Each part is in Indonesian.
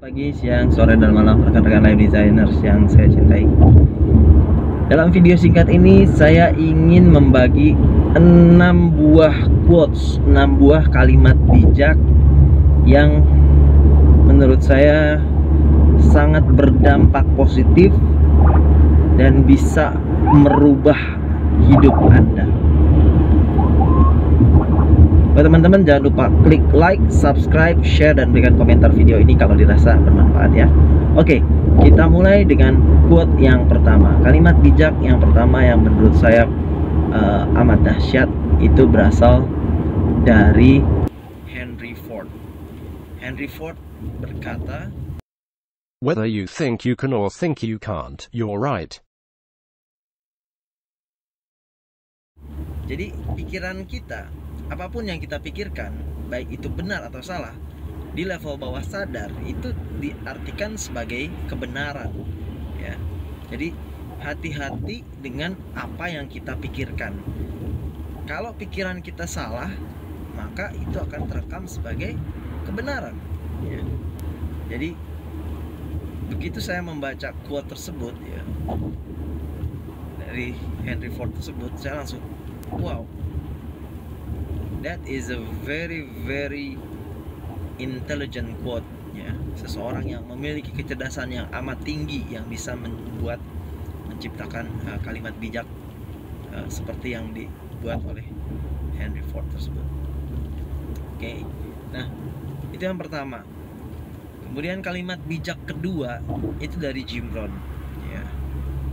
Pagi, siang, sore, dan malam rekan-rekan live designers yang saya cintai. Dalam video singkat ini saya ingin membagi 6 buah quotes, 6 buah kalimat bijak yang menurut saya sangat berdampak positif dan bisa merubah hidup Anda. Buat teman-teman, jangan lupa klik like, subscribe, share, dan berikan komentar video ini kalau dirasa bermanfaat ya. Oke, kita mulai dengan quote yang pertama. Kalimat bijak yang pertama yang menurut saya amat dahsyat itu berasal dari Henry Ford. Henry Ford berkata, "Whether you think you can or think you can't, you're right." Jadi pikiran kita, apapun yang kita pikirkan, baik itu benar atau salah, di level bawah sadar itu diartikan sebagai kebenaran ya. Jadi hati-hati dengan apa yang kita pikirkan. Kalau pikiran kita salah, maka itu akan terekam sebagai kebenaran ya. Jadi begitu saya membaca quote tersebut ya, dari Henry Ford tersebut, saya langsung wow, that is a very intelligent quote ya. Seseorang yang memiliki kecerdasan yang amat tinggi yang bisa menciptakan kalimat bijak seperti yang dibuat oleh Henry Ford tersebut. Oke. Nah, itu yang pertama. Kemudian kalimat bijak kedua itu dari Jim Rohn ya.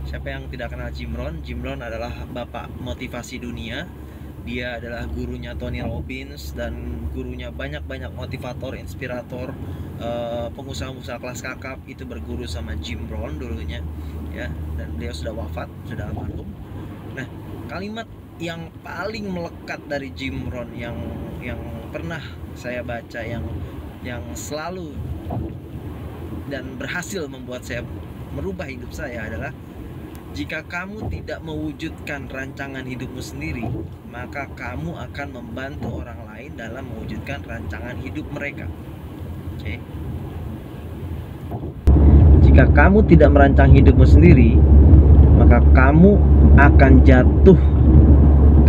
Siapa yang tidak kenal Jim Rohn? Jim Rohn adalah bapak motivasi dunia. Dia adalah gurunya Tony Robbins dan gurunya banyak motivator, inspirator, pengusaha-pengusaha kelas kakap itu berguru sama Jim Rohn dulunya ya, dan beliau sudah wafat, sudah almarhum. Nah, kalimat yang paling melekat dari Jim Rohn yang pernah saya baca, yang selalu dan berhasil membuat saya merubah hidup saya adalah, jika kamu tidak mewujudkan rancangan hidupmu sendiri, maka kamu akan membantu orang lain dalam mewujudkan rancangan hidup mereka. Oke. Jika kamu tidak merancang hidupmu sendiri, maka kamu akan jatuh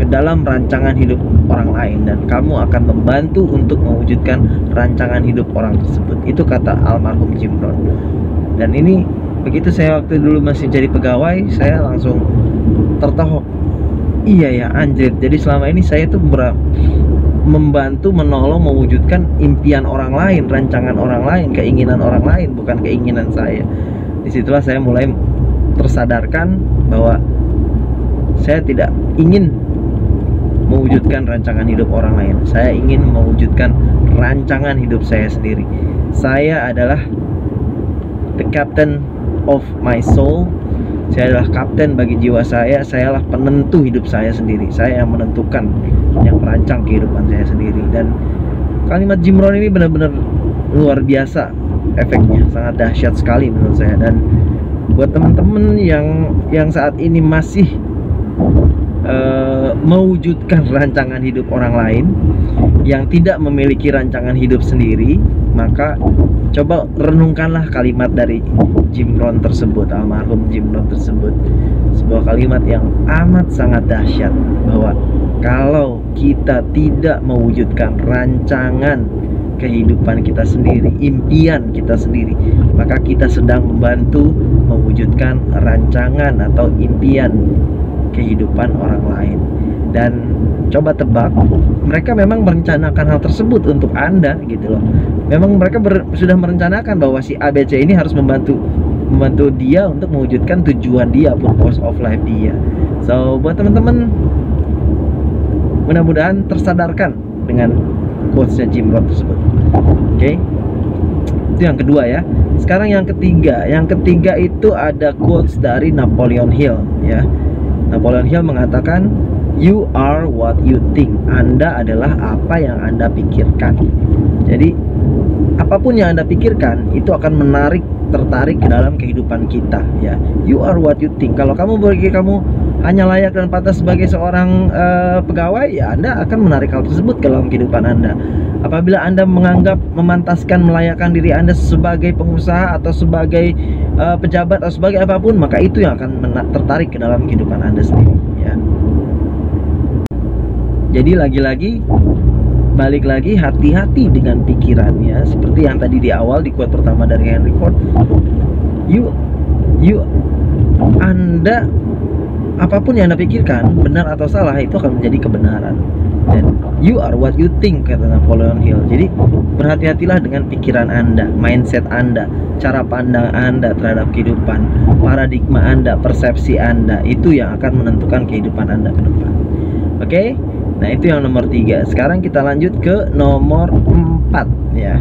ke dalam rancangan hidup orang lain dan kamu akan membantu untuk mewujudkan rancangan hidup orang tersebut. Itu kata almarhum Jim Rohn. Dan ini begitu saya waktu dulu masih jadi pegawai, saya langsung tertohok. Iya ya, anjir. Jadi selama ini saya tuh membantu, menolong, mewujudkan impian orang lain, rancangan orang lain, keinginan orang lain, bukan keinginan saya. Disitulah saya mulai tersadarkan bahwa saya tidak ingin mewujudkan rancangan hidup orang lain. Saya ingin mewujudkan rancangan hidup saya sendiri. Saya adalah the captain of my soul. Saya adalah kapten bagi jiwa saya adalah penentu hidup saya sendiri. Saya yang menentukan, yang merancang kehidupan saya sendiri. Dan kalimat Jim Rohn ini benar-benar luar biasa efeknya, sangat dahsyat sekali menurut saya. Dan buat teman-teman yang saat ini masih mewujudkan rancangan hidup orang lain, yang tidak memiliki rancangan hidup sendiri, maka coba renungkanlah kalimat dari Jim Rohn tersebut, almarhum Jim Rohn tersebut. Sebuah kalimat yang amat sangat dahsyat, bahwa kalau kita tidak mewujudkan rancangan kehidupan kita sendiri, impian kita sendiri, maka kita sedang membantu mewujudkan rancangan atau impian kehidupan orang lain. Dan coba tebak, mereka memang merencanakan hal tersebut untuk Anda gitu loh. Memang mereka sudah merencanakan bahwa si ABC ini harus membantu dia untuk mewujudkan tujuan dia, purpose of life dia. So buat teman-teman, mudah-mudahan tersadarkan dengan quotesnya Jim Rohn tersebut. Oke. Itu yang kedua ya. Sekarang yang ketiga. Yang ketiga itu ada quotes dari Napoleon Hill ya. Napoleon Hill mengatakan, "You are what you think." Anda adalah apa yang Anda pikirkan. Jadi apapun yang Anda pikirkan itu akan tertarik ke dalam kehidupan kita ya. You are what you think. Kalau kamu berpikir kamu hanya layak dan pantas sebagai seorang pegawai, ya Anda akan menarik hal tersebut ke dalam kehidupan Anda. Apabila Anda menganggap memantaskan melayakkan diri Anda sebagai pengusaha atau sebagai pejabat atau sebagai apapun, maka itu yang akan tertarik ke dalam kehidupan Anda sendiri, ya. Jadi lagi-lagi, balik lagi, hati-hati dengan pikirannya. Seperti yang tadi di awal di quote pertama dari Henry Ford, Anda, apapun yang Anda pikirkan, benar atau salah, itu akan menjadi kebenaran. Dan you are what you think, kata Napoleon Hill. Jadi berhati-hatilah dengan pikiran Anda, mindset Anda, cara pandang Anda terhadap kehidupan, paradigma Anda, persepsi Anda. Itu yang akan menentukan kehidupan Anda ke depan. Oke? Nah, itu yang nomor 3. Sekarang kita lanjut ke nomor 4, ya.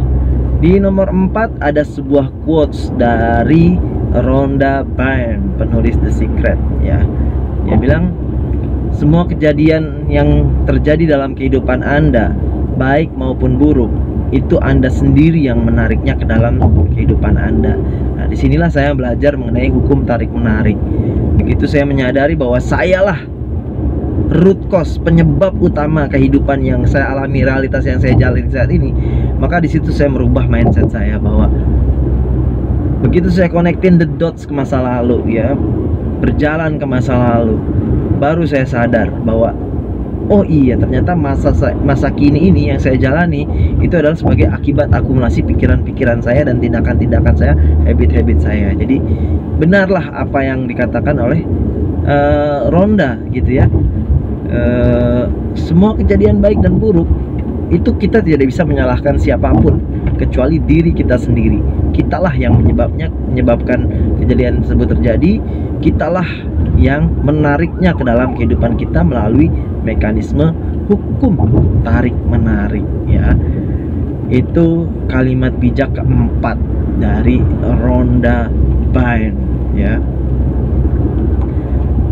Di nomor 4 ada sebuah quotes dari Rhonda Byrne, penulis The Secret, ya. Dia bilang, semua kejadian yang terjadi dalam kehidupan Anda, baik maupun buruk, itu Anda sendiri yang menariknya ke dalam kehidupan Anda. Nah, disinilah saya belajar mengenai hukum tarik-menarik. Begitu saya menyadari bahwa sayalah root cause, penyebab utama kehidupan yang saya alami, realitas yang saya jalani saat ini, maka di situ saya merubah mindset saya bahwa begitu saya connectin the dots ke masa lalu, ya, berjalan ke masa lalu, baru saya sadar bahwa oh iya, ternyata masa kini ini yang saya jalani itu adalah sebagai akibat akumulasi pikiran-pikiran saya dan tindakan-tindakan saya, habit-habit saya. Jadi benarlah apa yang dikatakan oleh Rhonda, gitu ya. Semua kejadian baik dan buruk itu kita tidak bisa menyalahkan siapapun kecuali diri kita sendiri. Kitalah yang menyebabkan kejadian tersebut terjadi. Kitalah yang menariknya ke dalam kehidupan kita melalui mekanisme hukum tarik menarik, ya. Itu kalimat bijak keempat dari Rhonda Byrne, ya.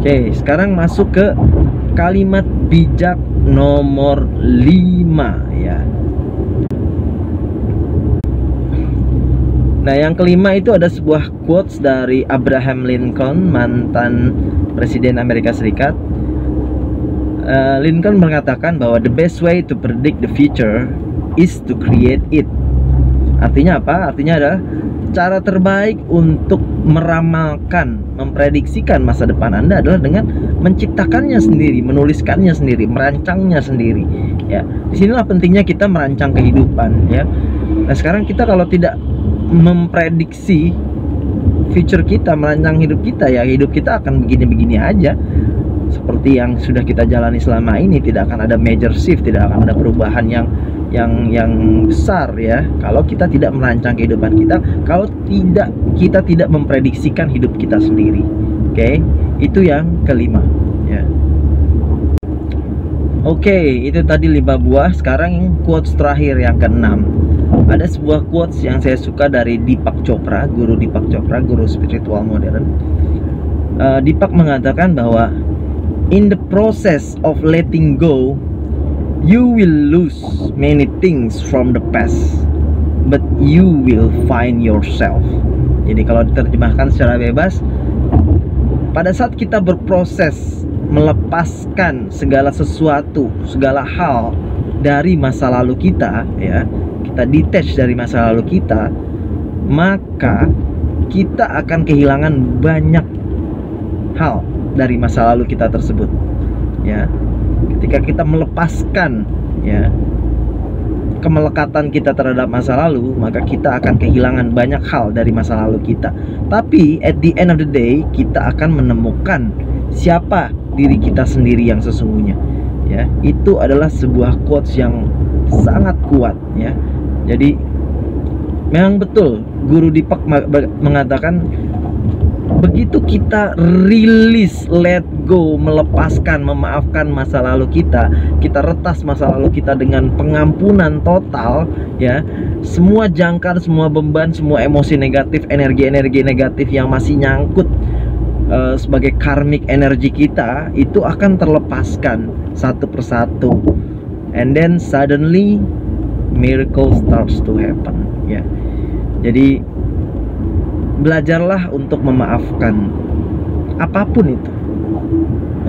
Oke, sekarang masuk ke kalimat bijak nomor 5, ya. Nah, yang kelima itu ada sebuah quotes dari Abraham Lincoln, mantan Presiden Amerika Serikat. Lincoln mengatakan bahwa the best way to predict the future is to create it. Artinya apa? Artinya adalah cara terbaik untuk meramalkan, memprediksikan masa depan Anda adalah dengan menciptakannya sendiri, menuliskannya sendiri, merancangnya sendiri, ya. Disinilah pentingnya kita merancang kehidupan, ya. Nah, sekarang kita kalau tidak memprediksi future kita, merancang hidup kita, ya hidup kita akan begini-begini aja. Seperti yang sudah kita jalani selama ini, tidak akan ada major shift, tidak akan ada perubahan yang besar, ya, kalau kita tidak merancang kehidupan kita, kalau kita tidak memprediksikan hidup kita sendiri. Oke, itu yang kelima, ya. Oke, itu tadi 5 buah. Sekarang yang quotes terakhir yang keenam. Ada sebuah quotes yang saya suka dari Deepak Chopra, guru Deepak Chopra, guru spiritual modern. Deepak mengatakan bahwa in the process of letting go, you will lose many things from the past, but you will find yourself. Jadi kalau diterjemahkan secara bebas, pada saat kita berproses melepaskan segala sesuatu, segala hal dari masa lalu kita, ya, kita detach dari masa lalu kita, maka kita akan kehilangan banyak hal dari masa lalu kita tersebut, ya. Ketika kita melepaskan, ya, kemelekatan kita terhadap masa lalu, maka kita akan kehilangan banyak hal dari masa lalu kita. Tapi at the end of the day, kita akan menemukan siapa diri kita sendiri yang sesungguhnya, ya. Itu adalah sebuah quotes yang sangat kuat, ya. Jadi memang betul Guru Deepak mengatakan, begitu kita rilis, let go, melepaskan, memaafkan masa lalu kita retas masa lalu kita dengan pengampunan total, ya, semua jangkar, semua beban, semua emosi negatif, energi-energi negatif yang masih nyangkut sebagai karmic energi kita, itu akan terlepaskan satu persatu, and then suddenly miracle starts to happen, ya. Jadi belajarlah untuk memaafkan apapun itu,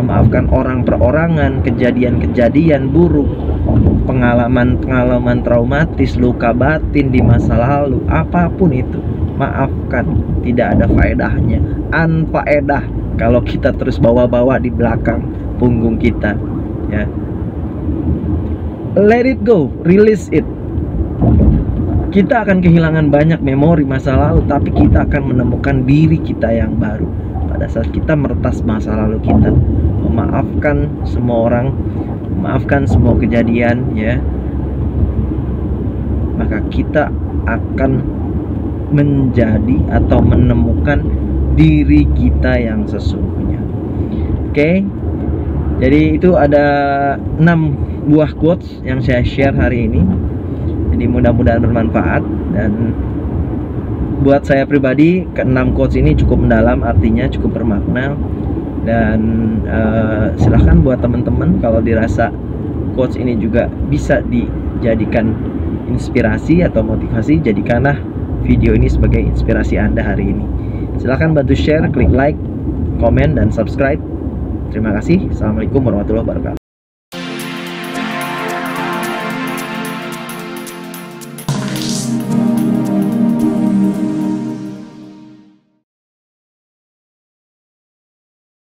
memaafkan orang perorangan, kejadian-kejadian buruk, pengalaman-pengalaman traumatis, luka batin di masa lalu, apapun itu, maafkan. Tidak ada faedahnya, anfaedah kalau kita terus bawa-bawa di belakang punggung kita, ya. Let it go, release it. Kita akan kehilangan banyak memori masa lalu, tapi kita akan menemukan diri kita yang baru pada saat kita meretas masa lalu kita, memaafkan semua orang, memaafkan semua kejadian, ya. Maka kita akan menjadi atau menemukan diri kita yang sesungguhnya. Oke. Jadi itu ada 6 buah quotes yang saya share hari ini. Jadi mudah-mudahan bermanfaat, dan buat saya pribadi ke-6 quotes ini cukup mendalam, artinya cukup bermakna. Dan silahkan buat teman-teman kalau dirasa quotes ini juga bisa dijadikan inspirasi atau motivasi, jadikanlah video ini sebagai inspirasi Anda hari ini. Silahkan bantu share, klik like, komen, dan subscribe. Terima kasih. Assalamualaikum warahmatullahi wabarakatuh.